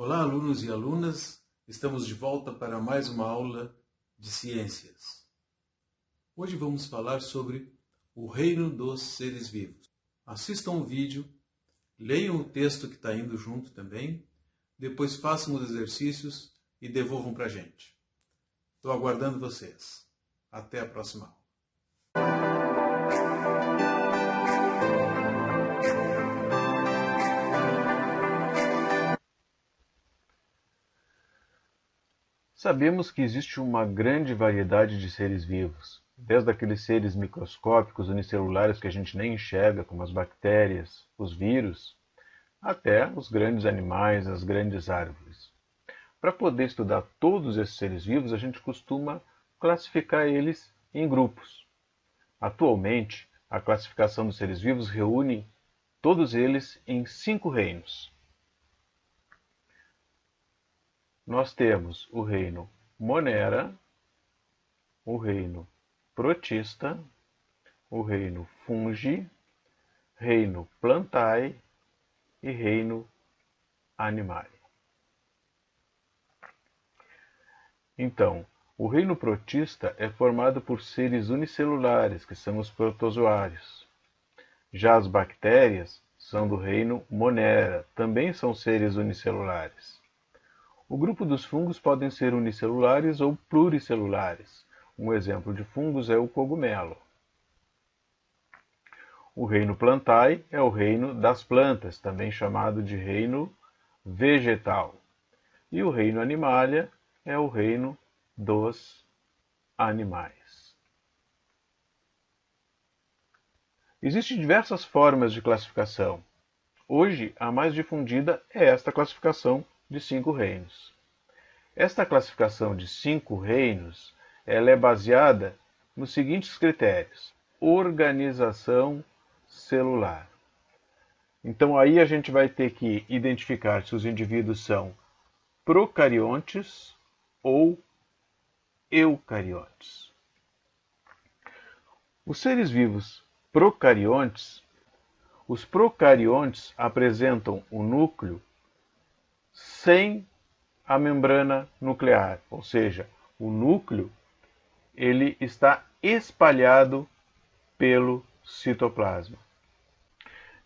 Olá, alunos e alunas! Estamos de volta para mais uma aula de ciências. Hoje vamos falar sobre o reino dos seres vivos. Assistam o vídeo, leiam o texto que está indo junto também, depois façam os exercícios e devolvam para a gente. Estou aguardando vocês. Até a próxima aula. Sabemos que existe uma grande variedade de seres vivos, desde aqueles seres microscópicos unicelulares que a gente nem enxerga, como as bactérias, os vírus, até os grandes animais, as grandes árvores. Para poder estudar todos esses seres vivos, a gente costuma classificar eles em grupos. Atualmente, a classificação dos seres vivos reúne todos eles em 5 reinos. Nós temos o reino Monera, o reino Protista, o reino Fungi, reino Plantae e reino Animae. Então, o reino protista é formado por seres unicelulares, que são os protozoários. Já as bactérias são do reino Monera, também são seres unicelulares. O grupo dos fungos podem ser unicelulares ou pluricelulares. Um exemplo de fungos é o cogumelo. O reino Plantae é o reino das plantas, também chamado de reino vegetal. E o reino Animalia é o reino dos animais. Existem diversas formas de classificação. Hoje, a mais difundida é esta classificação de 5 reinos. Esta classificação de 5 reinos ela é baseada nos seguintes critérios: organização celular. Então aí a gente vai ter que identificar se os indivíduos são procariontes ou eucariontes. Os seres vivos procariontes, os procariontes apresentam o núcleo sem a membrana nuclear, ou seja, o núcleo ele está espalhado pelo citoplasma.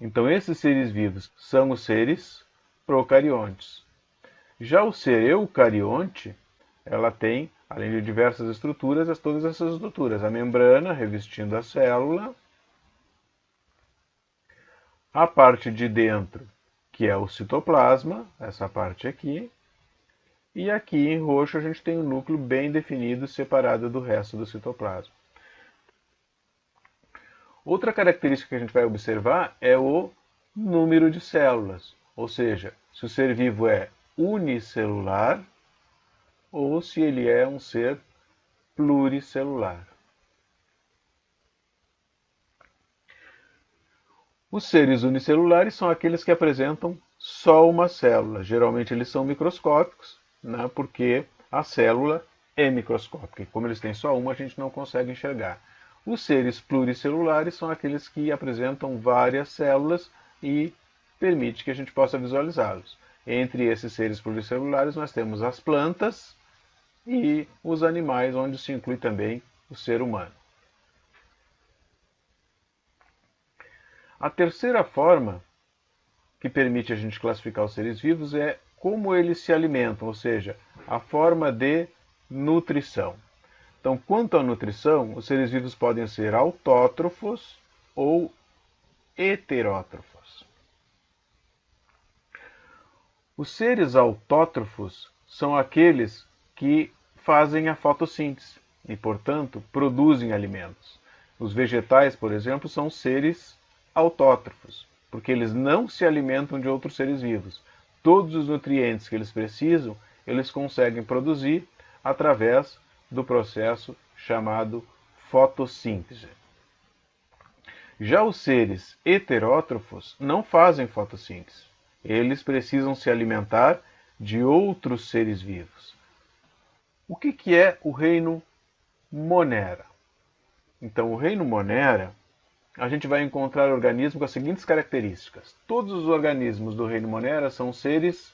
Então esses seres vivos são os seres procariontes. Já o ser eucarionte, ela tem, além de diversas estruturas, todas essas estruturas. A membrana revestindo a célula, a parte de dentro, que é o citoplasma, essa parte aqui, e aqui em roxo a gente tem um núcleo bem definido, separado do resto do citoplasma. Outra característica que a gente vai observar é o número de células, ou seja, se o ser vivo é unicelular ou se ele é um ser pluricelular. Os seres unicelulares são aqueles que apresentam só uma célula. Geralmente eles são microscópicos, né, porque a célula é microscópica. E como eles têm só uma, a gente não consegue enxergar. Os seres pluricelulares são aqueles que apresentam várias células e permite que a gente possa visualizá-los. Entre esses seres pluricelulares nós temos as plantas e os animais, onde se inclui também o ser humano. A terceira forma que permite a gente classificar os seres vivos é como eles se alimentam, ou seja, a forma de nutrição. Então, quanto à nutrição, os seres vivos podem ser autótrofos ou heterótrofos. Os seres autótrofos são aqueles que fazem a fotossíntese e, portanto, produzem alimentos. Os vegetais, por exemplo, são seres autótrofos, porque eles não se alimentam de outros seres vivos. Todos os nutrientes que eles precisam, eles conseguem produzir através do processo chamado fotossíntese. Já os seres heterótrofos não fazem fotossíntese. Eles precisam se alimentar de outros seres vivos. O que é o reino Monera? Então, o reino Monera, a gente vai encontrar organismos com as seguintes características. Todos os organismos do reino Monera são seres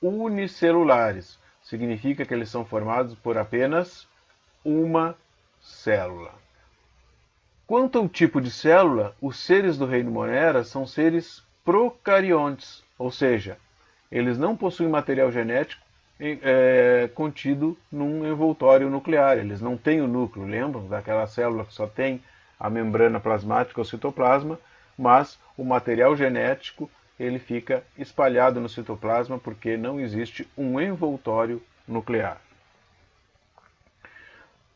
unicelulares. Significa que eles são formados por apenas uma célula. Quanto ao tipo de célula, os seres do reino Monera são seres procariontes, ou seja, eles não possuem material genético contido num envoltório nuclear. Eles não têm o núcleo, lembram daquela célula que só tem a membrana plasmática ou citoplasma, mas o material genético ele fica espalhado no citoplasma porque não existe um envoltório nuclear.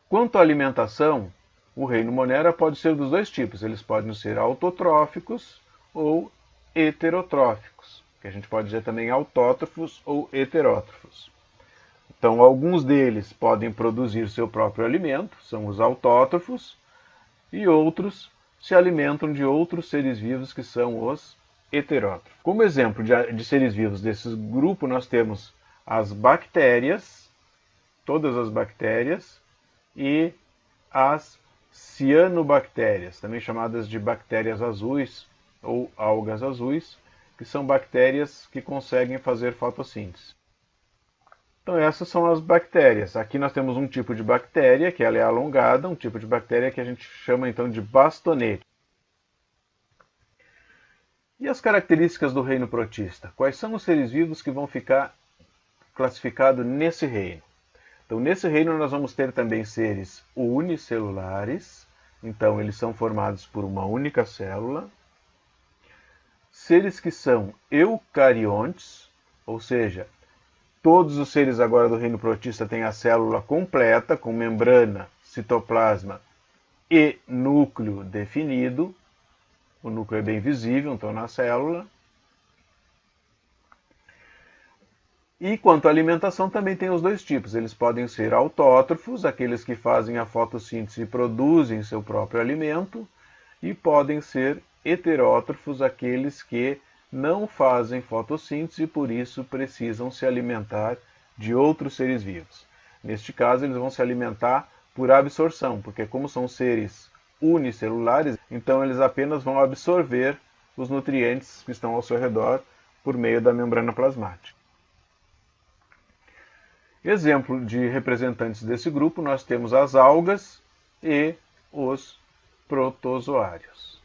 Quanto à alimentação, o reino Monera pode ser dos dois tipos. Eles podem ser autotróficos ou heterotróficos, que a gente pode dizer também autótrofos ou heterótrofos. Então, alguns deles podem produzir seu próprio alimento, são os autótrofos, e outros se alimentam de outros seres vivos, que são os heterótrofos. Como exemplo de seres vivos desse grupo, nós temos as bactérias, todas as bactérias, e as cianobactérias, também chamadas de bactérias azuis ou algas azuis, que são bactérias que conseguem fazer fotossíntese. Então essas são as bactérias. Aqui nós temos um tipo de bactéria, que ela é alongada, um tipo de bactéria que a gente chama então de bastonete. E as características do reino protista? Quais são os seres vivos que vão ficar classificados nesse reino? Então nesse reino nós vamos ter também seres unicelulares, então eles são formados por uma única célula. Seres que são eucariontes, ou seja, todos os seres agora do reino protista têm a célula completa, com membrana, citoplasma e núcleo definido. O núcleo é bem visível, então, na célula. E quanto à alimentação, também tem os dois tipos. Eles podem ser autótrofos, aqueles que fazem a fotossíntese e produzem seu próprio alimento, e podem ser heterótrofos, aqueles que não fazem fotossíntese e por isso precisam se alimentar de outros seres vivos. Neste caso, eles vão se alimentar por absorção, porque como são seres unicelulares, então eles apenas vão absorver os nutrientes que estão ao seu redor por meio da membrana plasmática. Exemplo de representantes desse grupo, nós temos as algas e os protozoários.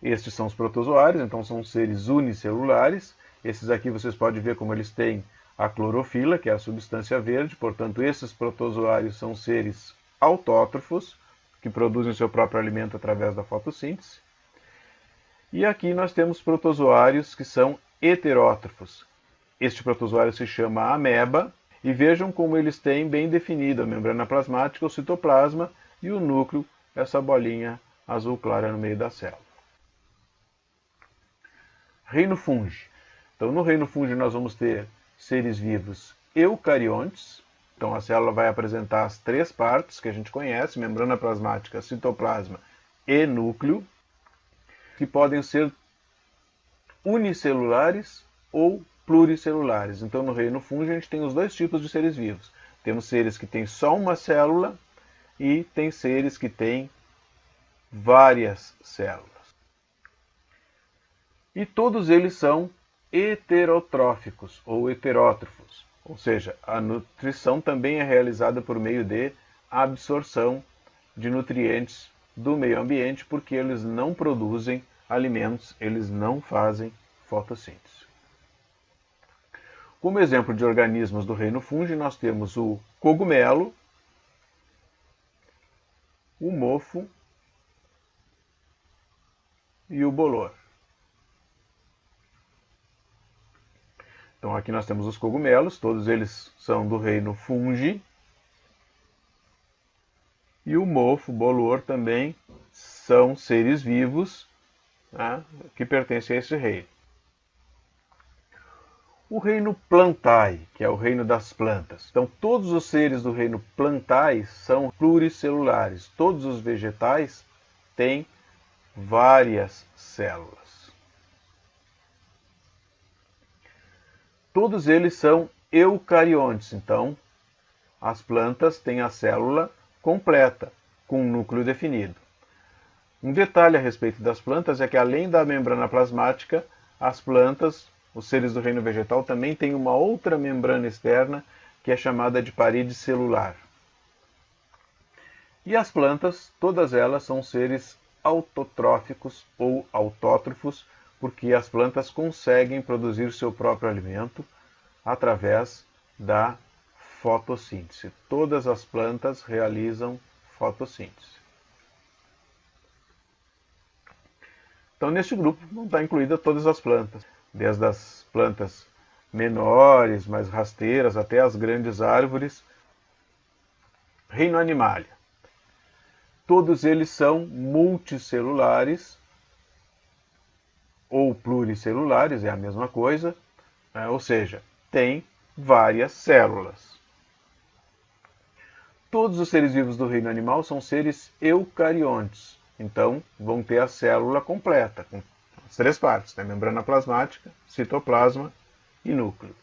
Estes são os protozoários, então são seres unicelulares. Esses aqui vocês podem ver como eles têm a clorofila, que é a substância verde. Portanto, esses protozoários são seres autótrofos, que produzem seu próprio alimento através da fotossíntese. E aqui nós temos protozoários que são heterótrofos. Este protozoário se chama ameba, e vejam como eles têm bem definido a membrana plasmática, o citoplasma, e o núcleo, essa bolinha azul clara no meio da célula. Reino fungi. Então, no reino fungi nós vamos ter seres vivos eucariontes. Então, a célula vai apresentar as três partes que a gente conhece, membrana plasmática, citoplasma e núcleo, que podem ser unicelulares ou pluricelulares. Então, no reino fungi a gente tem os dois tipos de seres vivos. Temos seres que têm só uma célula e tem seres que têm várias células. E todos eles são heterotróficos ou heterótrofos, ou seja, a nutrição também é realizada por meio de absorção de nutrientes do meio ambiente, porque eles não produzem alimentos, eles não fazem fotossíntese. Como exemplo de organismos do reino fungi, nós temos o cogumelo, o mofo e o bolor. Então aqui nós temos os cogumelos, todos eles são do reino fungi. E o mofo, o bolor também são seres vivos, né, que pertencem a esse reino. O reino plantae, que é o reino das plantas. Então todos os seres do reino plantae são pluricelulares. Todos os vegetais têm várias células. Todos eles são eucariontes, então as plantas têm a célula completa, com um núcleo definido. Um detalhe a respeito das plantas é que, além da membrana plasmática, as plantas os seres do reino vegetal também têm uma outra membrana externa que é chamada de parede celular. E as plantas, todas elas são seres autotróficos ou autótrofos, porque as plantas conseguem produzir seu próprio alimento através da fotossíntese. Todas as plantas realizam fotossíntese. Então, neste grupo vão estar incluídas todas as plantas, desde as plantas menores, mais rasteiras, até as grandes árvores. Reino Animalia. Todos eles são multicelulares ou pluricelulares, é a mesma coisa, ou seja, tem várias células. Todos os seres vivos do reino animal são seres eucariontes, então vão ter a célula completa, com as três partes, né? Membrana plasmática, citoplasma e núcleo.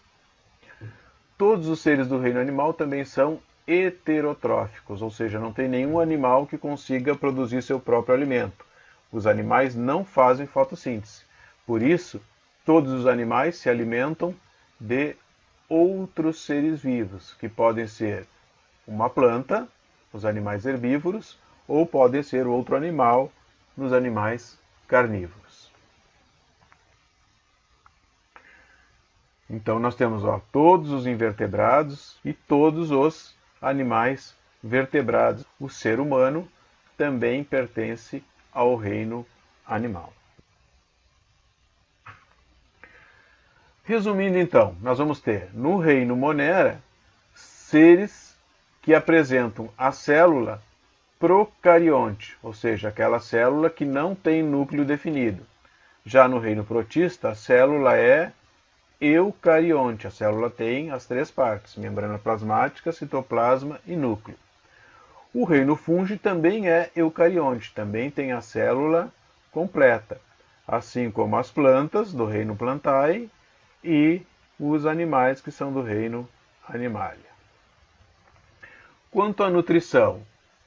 Todos os seres do reino animal também são heterotróficos, ou seja, não tem nenhum animal que consiga produzir seu próprio alimento. Os animais não fazem fotossíntese. Por isso, todos os animais se alimentam de outros seres vivos, que podem ser uma planta, os animais herbívoros, ou podem ser outro animal, nos animais carnívoros. Então nós temos todos os invertebrados e todos os animais vertebrados. O ser humano também pertence ao reino animal. Resumindo então, nós vamos ter no reino Monera seres que apresentam a célula procarionte, ou seja, aquela célula que não tem núcleo definido. Já no reino protista, a célula é eucarionte. A célula tem as três partes, membrana plasmática, citoplasma e núcleo. O reino fungi também é eucarionte, também tem a célula completa, assim como as plantas do reino Plantae e os animais que são do reino Animalia. Quanto à nutrição,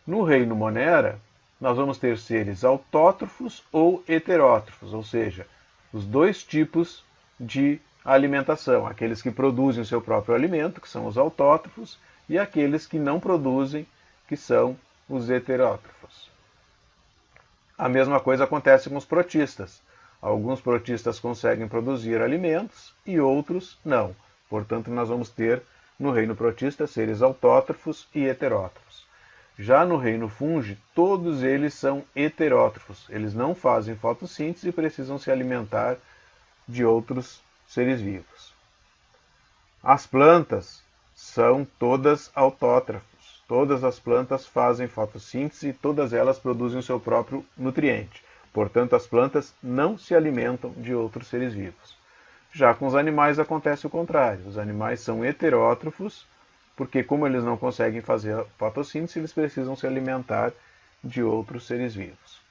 no reino Monera, nós vamos ter seres autótrofos ou heterótrofos, ou seja, os dois tipos de alimentação, aqueles que produzem o seu próprio alimento, que são os autótrofos, e aqueles que não produzem, que são os heterótrofos. A mesma coisa acontece com os protistas. Alguns protistas conseguem produzir alimentos e outros não. Portanto, nós vamos ter no reino protista seres autótrofos e heterótrofos. Já no reino fungi, todos eles são heterótrofos. Eles não fazem fotossíntese e precisam se alimentar de outros seres vivos. As plantas são todas autótrofos. Todas as plantas fazem fotossíntese e todas elas produzem o seu próprio nutriente. Portanto, as plantas não se alimentam de outros seres vivos. Já com os animais acontece o contrário. Os animais são heterótrofos, porque como eles não conseguem fazer a fotossíntese, eles precisam se alimentar de outros seres vivos.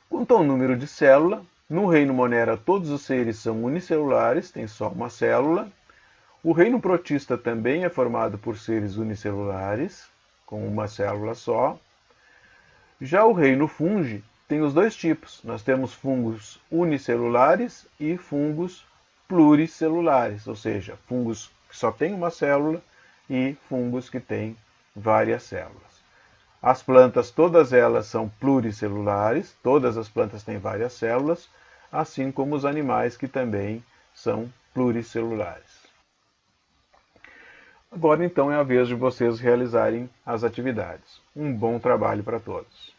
Quanto ao número de célula, no reino Monera todos os seres são unicelulares, tem só uma célula. O reino protista também é formado por seres unicelulares, com uma célula só. Já o reino fungi tem os dois tipos. Nós temos fungos unicelulares e fungos pluricelulares, ou seja, fungos que só têm uma célula e fungos que têm várias células. As plantas, todas elas são pluricelulares, todas as plantas têm várias células, assim como os animais que também são pluricelulares. Agora então é a vez de vocês realizarem as atividades. Um bom trabalho para todos.